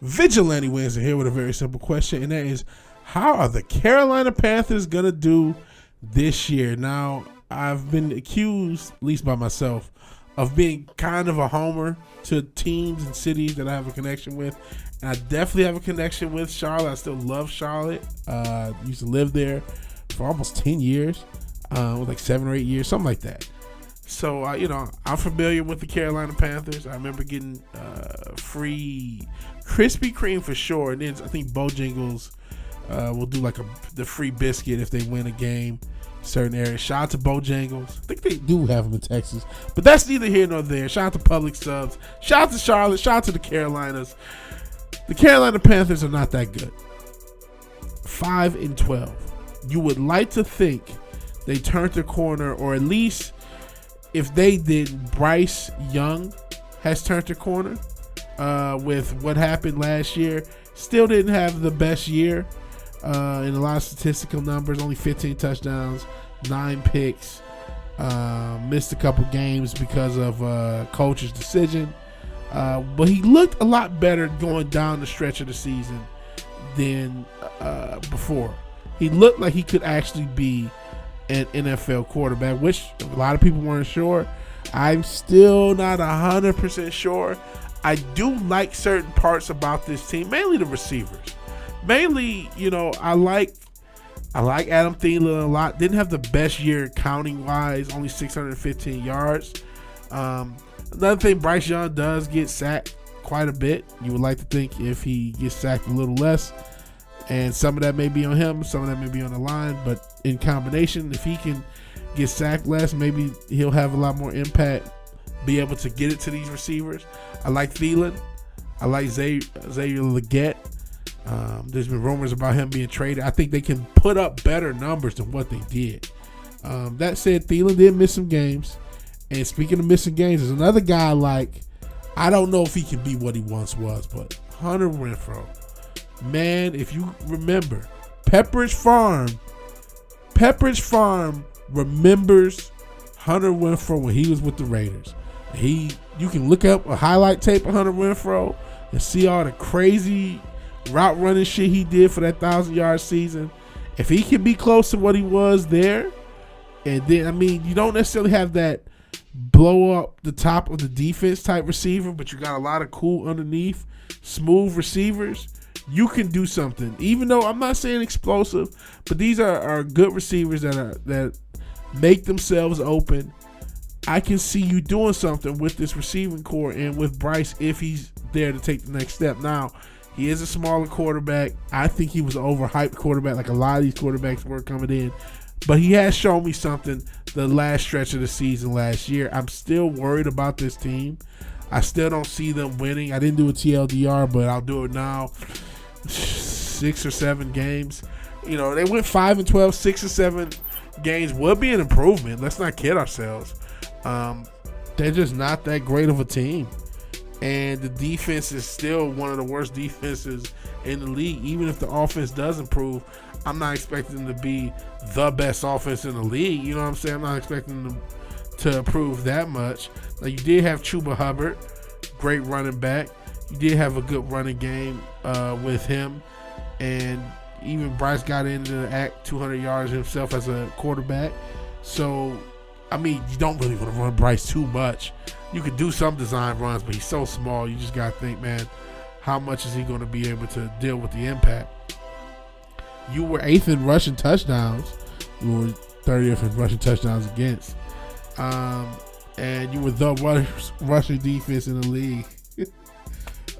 VigilanteWilliamson here with a very simple question, and that is, how are the Carolina Panthers going to do this year? Now, I've been accused, at least by myself, of being kind of a homer to teams and cities that I have a connection with. And I definitely have a connection with Charlotte. I still love Charlotte. Used to live there for almost 10 years, like 7 or 8 years, something like that. So, I'm familiar with the Carolina Panthers. I remember getting free Krispy Kreme for sure. And then I think Bojangles will do like the free biscuit if they win a game in certain areas. Shout out to Bojangles. I think they do have them in Texas. But that's neither here nor there. Shout out to Public Subs. Shout out to Charlotte. Shout out to the Carolinas. The Carolina Panthers are not that good. 5-12. You would like to think they turned the corner, or at least if they didn't, Bryce Young has turned the corner with what happened last year. Still didn't have the best year in a lot of statistical numbers. Only 15 touchdowns, 9 picks. Missed a couple games because of coach's decision. But he looked a lot better going down the stretch of the season than before. He looked like he could actually be an NFL quarterback, which a lot of people weren't sure. I'm still not 100% sure. I do like certain parts about this team, mainly the receivers. Mainly, I like Adam Thielen a lot. Didn't have the best year counting wise, only 615 yards. Another thing, Bryce Young does get sacked quite a bit. You would like to think if he gets sacked a little less, and some of that may be on him, some of that may be on the line, but in combination, if he can get sacked less, maybe he'll have a lot more impact, be able to get it to these receivers. I like Thielen. I like Xavier Legette. There's been rumors about him being traded. I think they can put up better numbers than what they did. That said, Thielen did miss some games. And speaking of missing games, there's another guy I don't know if he can be what he once was, but Hunter Renfrow. Man, if you remember, Pepperidge Farm remembers Hunter Renfrow when he was with the Raiders. You can look up a highlight tape of Hunter Renfrow and see all the crazy route running shit he did for that 1,000-yard season. If he can be close to what he was there, and then, you don't necessarily have that blow up the top of the defense type receiver, but you got a lot of cool underneath, smooth receivers, you can do something. Even though I'm not saying explosive, but these are good receivers that make themselves open. I can see you doing something with this receiving core and with Bryce if he's there to take the next step. Now, he is a smaller quarterback. I think he was an overhyped quarterback, like a lot of these quarterbacks were coming in. But he has shown me something the last stretch of the season last year. I'm still worried about this team. I still don't see them winning. I didn't do a TLDR, but I'll do it now. 6 or 7 games. They went 5-12, 6 or 7 games would be an improvement. Let's not kid ourselves. They're just not that great of a team. And the defense is still one of the worst defenses in the league. Even if the offense does improve, I'm not expecting them to be the best offense in the league. You know what I'm saying? I'm not expecting them to improve that much. Now, you did have Chuba Hubbard, great running back. You did have a good running game with him. And even Bryce got into the act 200 yards himself as a quarterback. So, you don't really want to run Bryce too much. You could do some design runs, but he's so small. You just got to think, man, how much is he going to be able to deal with the impact? You were 8th in rushing touchdowns. You were 30th in rushing touchdowns against. And you were the rushing defense in the league.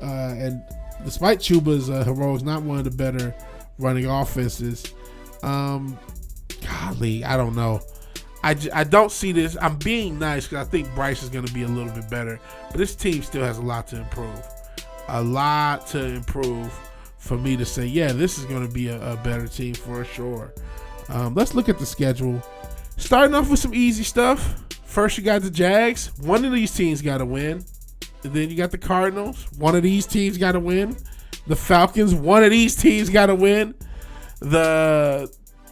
And despite Chuba's heroics, not one of the better running offenses. Golly, I don't know. I don't see this. I'm being nice because I think Bryce is going to be a little bit better. But this team still has a lot to improve. A lot to improve for me to say, yeah, this is going to be a better team for sure. Let's look at the schedule. Starting off with some easy stuff. First, you got the Jags. One of these teams got to win. And then you got the Cardinals. One of these teams got to win. The Falcons. One of these teams got to win. The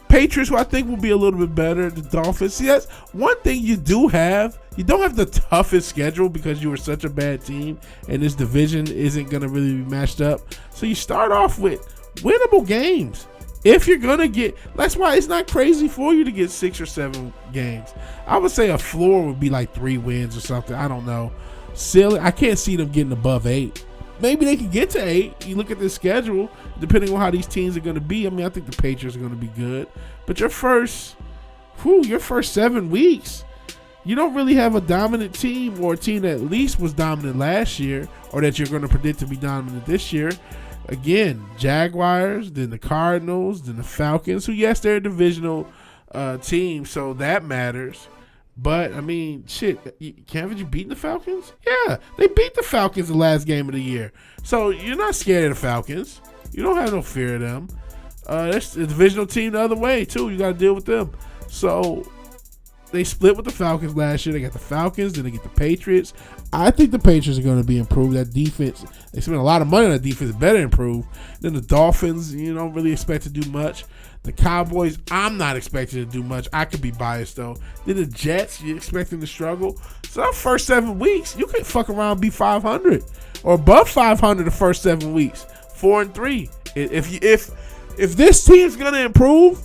Patriots, who I think will be a little bit better. The Dolphins. See, that's one thing you do have. You don't have the toughest schedule because you were such a bad team and this division isn't going to really be matched up. So you start off with winnable games. If you're going to get, that's why it's not crazy for you to get 6 or 7 games. I would say a floor would be like 3 wins or something. I don't know. Silly. I can't see them getting above 8. Maybe they can get to 8. You look at the schedule, depending on how these teams are going to be. I mean, I think the Patriots are going to be good. But your first 7 weeks, you don't really have a dominant team or a team that at least was dominant last year or that you're going to predict to be dominant this year. Again, Jaguars, then the Cardinals, then the Falcons, who, yes, they're a divisional team, so that matters. But, I mean, shit, haven't you beaten the Falcons? Yeah, they beat the Falcons the last game of the year. So you're not scared of the Falcons. You don't have no fear of them. That's a divisional team the other way, too. You got to deal with them. So they split with the Falcons last year. They got the Falcons, then they get the Patriots. I think the Patriots are going to be improved. That defense, they spent a lot of money on that defense, better improve. Then the Dolphins, you don't really expect to do much. The Cowboys, I'm not expecting to do much. I could be biased, though. Then the Jets, you expect them to struggle. So the first 7 weeks, you could fuck around and be 500 or above 500 the first 7 weeks, 4-3. If this team's going to improve,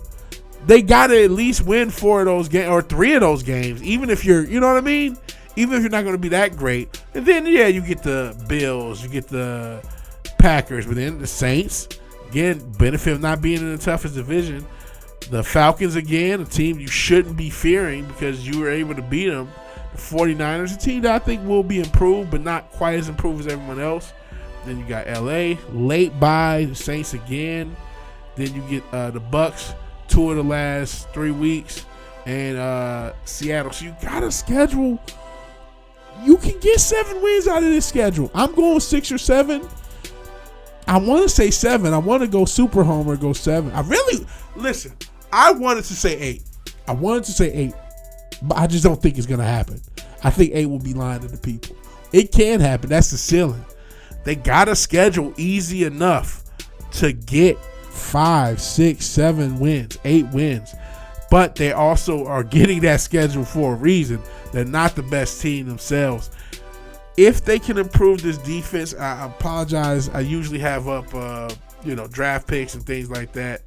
they got to at least win 4 of those games or 3 of those games, even if you're, you know what I mean? Even if you're not going to be that great. And then, yeah, you get the Bills, you get the Packers, but then the Saints, again, benefit of not being in the toughest division. The Falcons, again, a team you shouldn't be fearing because you were able to beat them. The 49ers, a team that I think will be improved, but not quite as improved as everyone else. Then you got LA, late bye, the Saints again. Then you get the Bucks, 2 of the last 3 weeks, and Seattle. So you got a schedule. You can get 7 wins out of this schedule. I'm going 6 or 7. I want to say 7. I want to go super homer, go 7. I wanted to say 8. But I just don't think it's going to happen. I think 8 will be lying to the people. It can happen. That's the ceiling. They got a schedule easy enough to get 5, 6, 7 wins, 8 wins. But they also are getting that schedule for a reason. They're not the best team themselves. If they can improve this defense, I apologize. I usually have up, draft picks and things like that.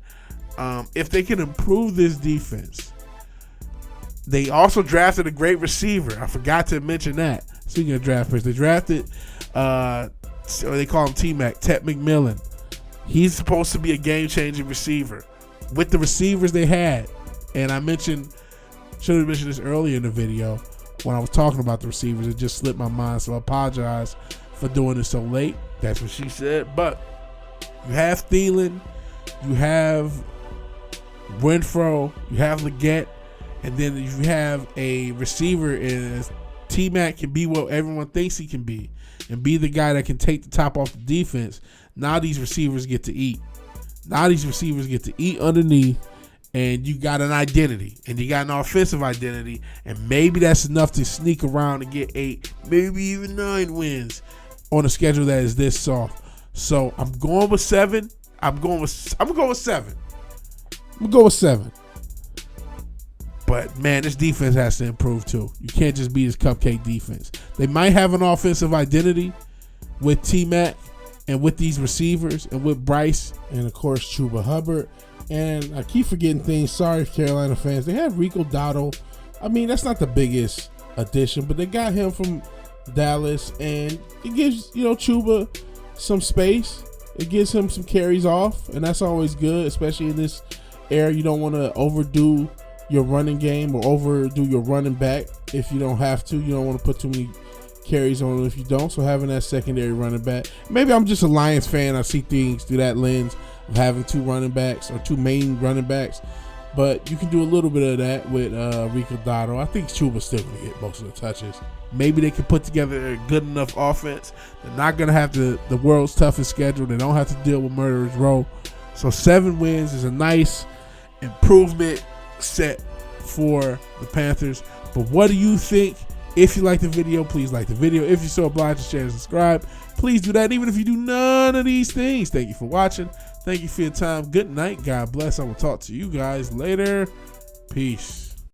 If they can improve this defense, they also drafted a great receiver. I forgot to mention that. Speaking of draft picks, they drafted, they call him T-Mac, Ted McMillan. He's supposed to be a game-changing receiver. With the receivers they had, and should have mentioned this earlier in the video when I was talking about the receivers. It just slipped my mind, so I apologize for doing it so late. That's what she said. But you have Thielen, you have Renfro, you have Leggett, and then you have a receiver as T-Mac can be what everyone thinks he can be and be the guy that can take the top off the defense. Now these receivers get to eat. Underneath, and you got an identity, and you got an offensive identity, and maybe that's enough to sneak around and get 8, maybe even 9 wins on a schedule that is this soft. So I'm going with 7. I'm going with 7. But man, this defense has to improve too. You can't just be this cupcake defense. They might have an offensive identity with T-Mac and with these receivers and with Bryce and of course Chuba Hubbard. And I keep forgetting things. Sorry, Carolina fans. They have Rico Dowdle. I mean, that's not the biggest addition, but they got him from Dallas, and it gives Chuba some space. It gives him some carries off, and that's always good, especially in this era. You don't want to overdo your running game or overdo your running back if you don't have to. You don't want to put too many carries on them if you don't. So having that secondary running back, maybe I'm just a Lions fan. I see things through that lens of having 2 running backs or 2 main running backs, but you can do a little bit of that with Rico Dotto. I think Chuba's still going to get most of the touches. Maybe they can put together a good enough offense. They're not going to have the world's toughest schedule. They don't have to deal with Murderers Row. So 7 wins is a nice improvement set for the Panthers. But what do you think? If you like the video, please like the video. If you're so obliged to share and subscribe, please do that. Even if you do none of these things, thank you for watching. Thank you for your time. Good night. God bless. I will talk to you guys later. Peace.